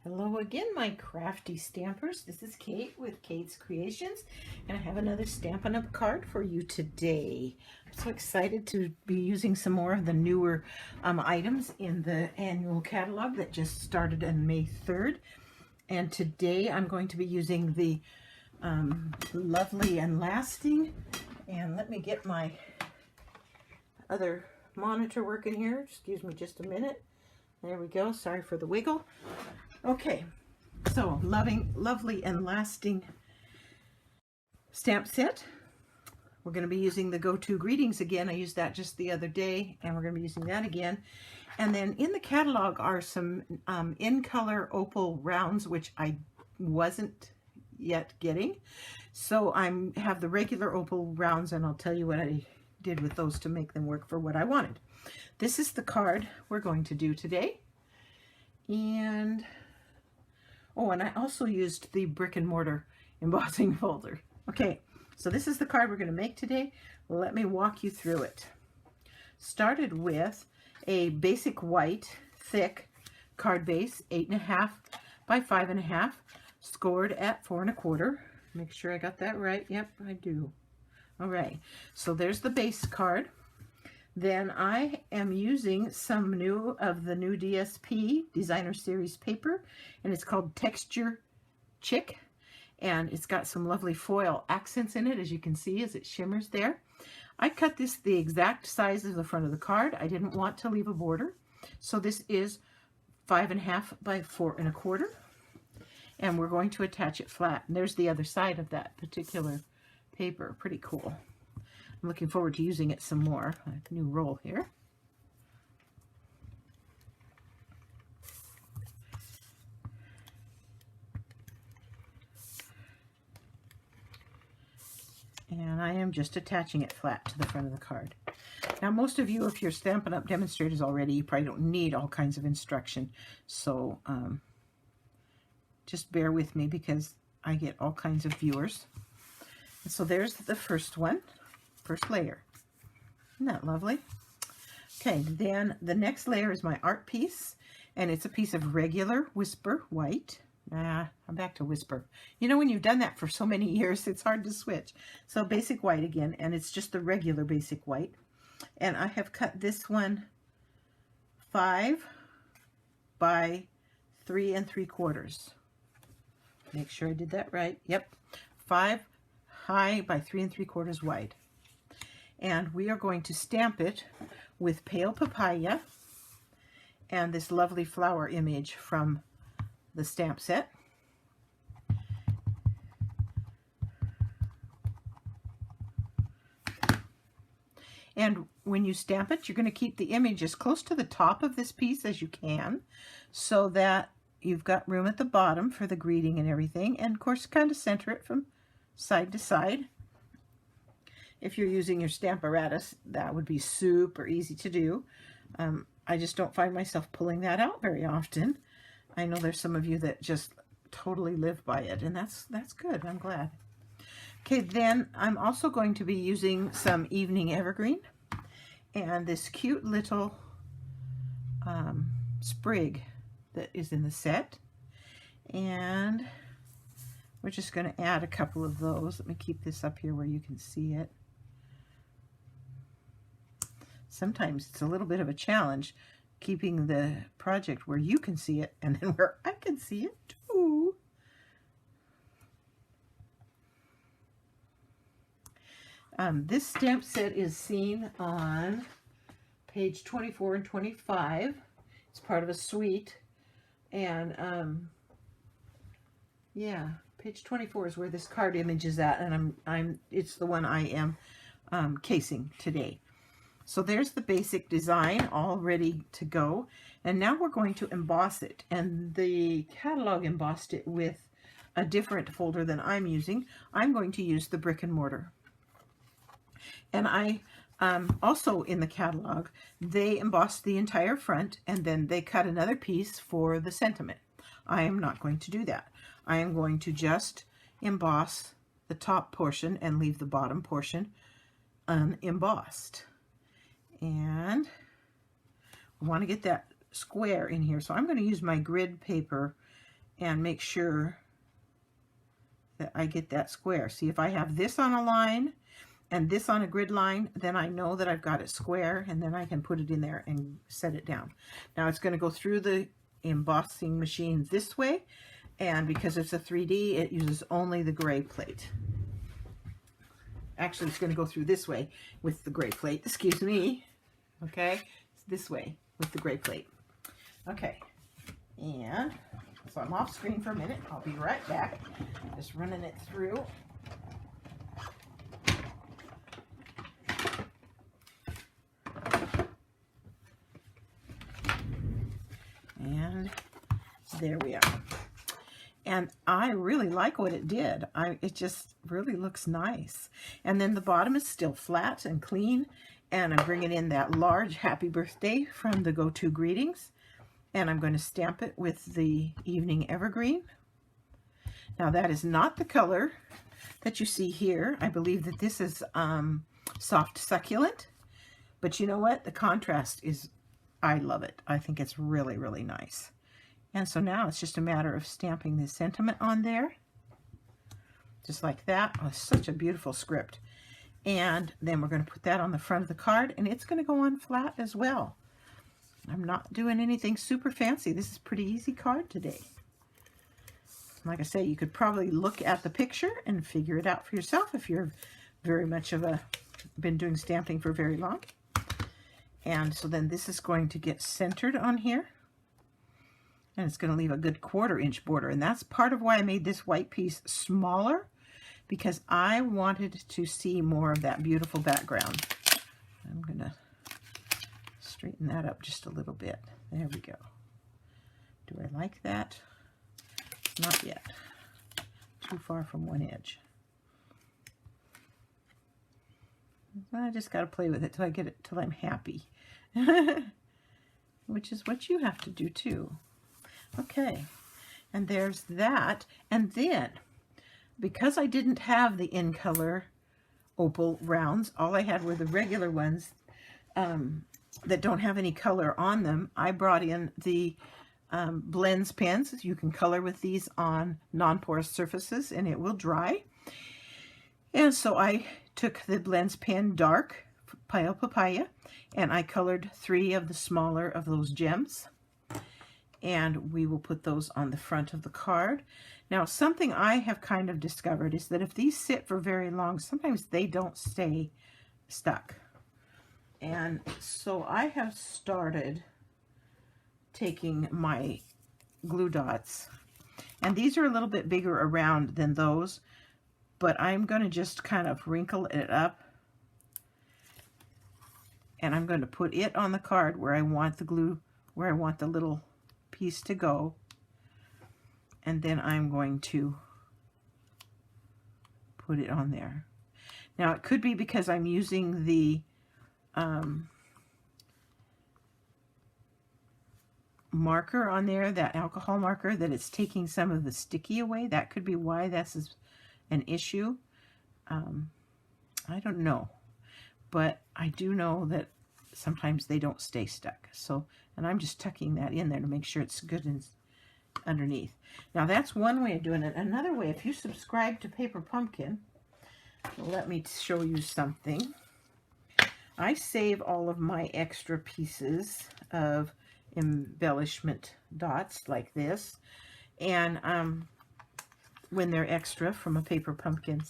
Hello again, my crafty stampers. This is Kate with Kate's Creations, and I have another Stampin' Up! Card for you today. I'm so excited to be using some more of the newer items in the annual catalog that just started on May 3rd. And today I'm going to be using the Lovely and Lasting. And let me get my other monitor working here. Excuse me just a minute. There we go. Sorry for the wiggle. Okay, so Lovely and Lasting stamp set. We're going to be using the Go-To Greetings again. I used that just the other day, and we're going to be using that again. And then in the catalog are some in-color opal rounds, which I wasn't yet getting. So I have the regular opal rounds, and I'll tell you what I did with those to make them work for what I wanted. This is the card we're going to do today. And I also used the brick and mortar embossing folder. Okay, so this is the card we're going to make today. Let me walk you through it. Started with a basic white, thick card base, 8.5 by 5.5, scored at 4 1/4. Make sure I got that right. Yep, I do. All right, so there's the base card. Then I am using some of the new DSP Designer Series paper, and it's called Texture Chick, and it's got some lovely foil accents in it, as you can see as it shimmers there. I cut this the exact size of the front of the card. I didn't want to leave a border, so this is 5.5 by 4 1/4, and we're going to attach it flat. And there's the other side of that particular paper. Pretty cool. I'm looking forward to using it some more. A new roll here. And I am just attaching it flat to the front of the card. Now, most of you, if you're Stampin' Up! Demonstrators already, you probably don't need all kinds of instruction. So just bear with me because I get all kinds of viewers. And so there's the first one. First layer. Isn't that lovely? Okay, then the next layer is my art piece, and it's a piece of regular Whisper white. I'm back to Whisper. You know, when you've done that for so many years, it's hard to switch. So basic white again, and it's just the regular basic white. And I have cut this one 5 by 3 3/4. Make sure I did that right. Yep, 5 high by 3 3/4 wide. And we are going to stamp it with Pale Papaya and this lovely flower image from the stamp set. And when you stamp it, you're going to keep the image as close to the top of this piece as you can, so that you've got room at the bottom for the greeting and everything. And of course, kind of center it from side to side. If you're using your Stamparatus, that would be super easy to do. I just don't find myself pulling that out very often. I know there's some of you that just totally live by it, and that's good. I'm glad. Okay, then I'm also going to be using some Evening Evergreen and this cute little sprig that is in the set. And we're just going to add a couple of those. Let me keep this up here where you can see it. Sometimes it's a little bit of a challenge keeping the project where you can see it and then where I can see it too. This stamp set is seen on page 24 and 25. It's part of a suite, and yeah, page 24 is where this card image is at, and it's the one I am casing today. So there's the basic design all ready to go, and now we're going to emboss it. And the catalog embossed it with a different folder than I'm using. I'm going to use the brick and mortar. And I also in the catalog, they embossed the entire front, and then they cut another piece for the sentiment. I am not going to do that. I am going to just emboss the top portion and leave the bottom portion unembossed. And I want to get that square in here, so I'm going to use my grid paper and make sure that I get that square. See, if I have this on a line and this on a grid line, then I know that I've got it square, and then I can put it in there and set it down. Now it's going to go through the embossing machine this way, and because it's a 3D, it uses only the gray plate. Actually, it's going to go through this way with the gray plate, excuse me. Okay, it's this way with the gray plate. Okay, and so I'm off screen for a minute. I'll be right back. Just running it through. And there we are. And I really like what it did. It just really looks nice. And then the bottom is still flat and clean. And I'm bringing in that large happy birthday from the Go-To Greetings. And I'm going to stamp it with the Evening Evergreen. Now that is not the color that you see here. I believe that this is Soft Succulent. But you know what? The contrast is, I love it. I think it's really, really nice. And so now it's just a matter of stamping the sentiment on there. Just like that. Oh, such a beautiful script. And then we're going to put that on the front of the card, and it's going to go on flat as well. I'm not doing anything super fancy. This is a pretty easy card today. Like I say, you could probably look at the picture and figure it out for yourself if you're very much of a, been doing stamping for very long. And so then this is going to get centered on here. And it's going to leave a good 1/4 inch border. And that's part of why I made this white piece smaller, because I wanted to see more of that beautiful background. I'm going to straighten that up just a little bit. There we go. Do I like that? Not yet. Too far from one edge. I just got to play with it till I get it, till I'm happy. Which is what you have to do too. Okay, and there's that. And then, because I didn't have the in color opal rounds, all I had were the regular ones that don't have any color on them. I brought in the Blends pens. You can color with these on non-porous surfaces and it will dry. And so I took the Blends pen Dark Pile Papaya and I colored 3 of the smaller of those gems. And we will put those on the front of the card. Now, something I have kind of discovered is that if these sit for very long, sometimes they don't stay stuck. And so I have started taking my glue dots, and these are a little bit bigger around than those, but I'm going to just kind of wrinkle it up, and I'm going to put it on the card where I want the glue, where I want the little piece to go, and then I'm going to put it on there. Now it could be because I'm using the marker on there, that alcohol marker, that it's taking some of the sticky away. That could be why this is an issue. I don't know, but I do know that sometimes they don't stay stuck. So, and I'm just tucking that in there to make sure it's good and underneath. Now that's one way of doing it. Another way, if you subscribe to Paper Pumpkin, let me show you something. I save all of my extra pieces of embellishment dots like this, and when they're extra from a Paper Pumpkin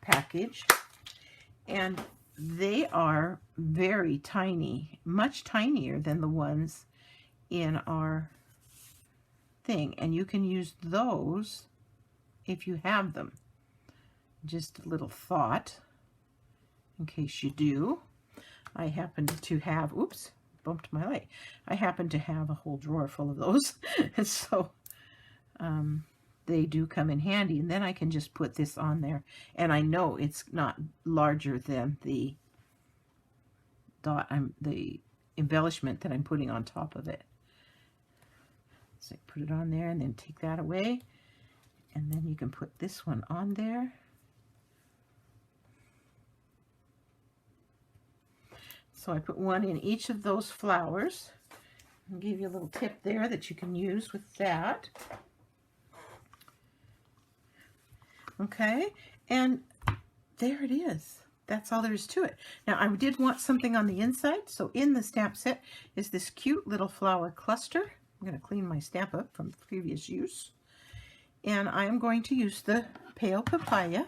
package, and they are very tiny, much tinier than the ones in our thing, and you can use those if you have them. Just a little thought in case you do. I happen to have, oops, bumped my leg. I happen to have a whole drawer full of those, and so they do come in handy. And then I can just put this on there, and I know it's not larger than the dot, the embellishment that I'm putting on top of it. So I put it on there, and then take that away, and then you can put this one on there. So I put one in each of those flowers. I'll give you a little tip there that you can use with that. Okay, and there it is. That's all there is to it. Now, I did want something on the inside, so in the stamp set is this cute little flower cluster. I'm going to clean my stamp up from previous use. And I am going to use the Pale Papaya.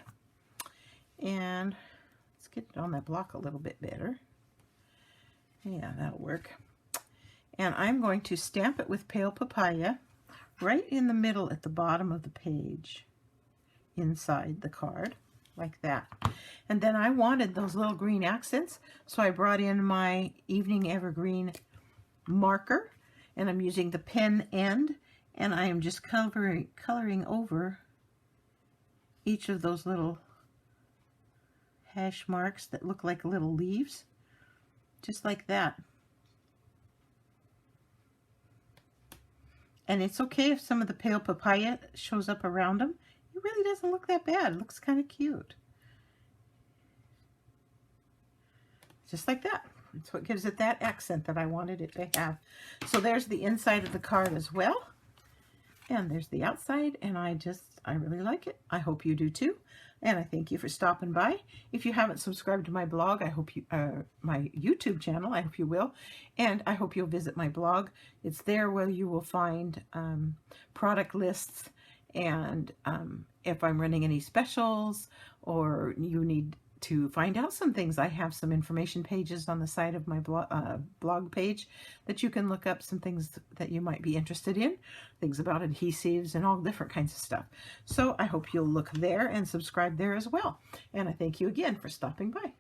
And let's get it on that block a little bit better. Yeah, that'll work. And I'm going to stamp it with Pale Papaya right in the middle at the bottom of the page, inside the card, like that. And then I wanted those little green accents, so I brought in my Evening Evergreen marker, and I'm using the pen end, and I am just coloring over each of those little hash marks that look like little leaves, just like that. And it's okay if some of the Pale Papaya shows up around them. It really doesn't look that bad. It looks kind of cute. Just like that. It's what gives it that accent that I wanted it to have. So there's the inside of the card as well. And there's the outside, and I really like it. I hope you do too. And I thank you for stopping by. If you haven't subscribed to my blog, I hope you, my YouTube channel, I hope you will. And I hope you'll visit my blog. It's there where you will find product lists, and if I'm running any specials or you need to find out some things, I have some information pages on the side of my blog page that you can look up some things that you might be interested in, things about adhesives and all different kinds of stuff. So I hope you'll look there and subscribe there as well. And I thank you again for stopping by.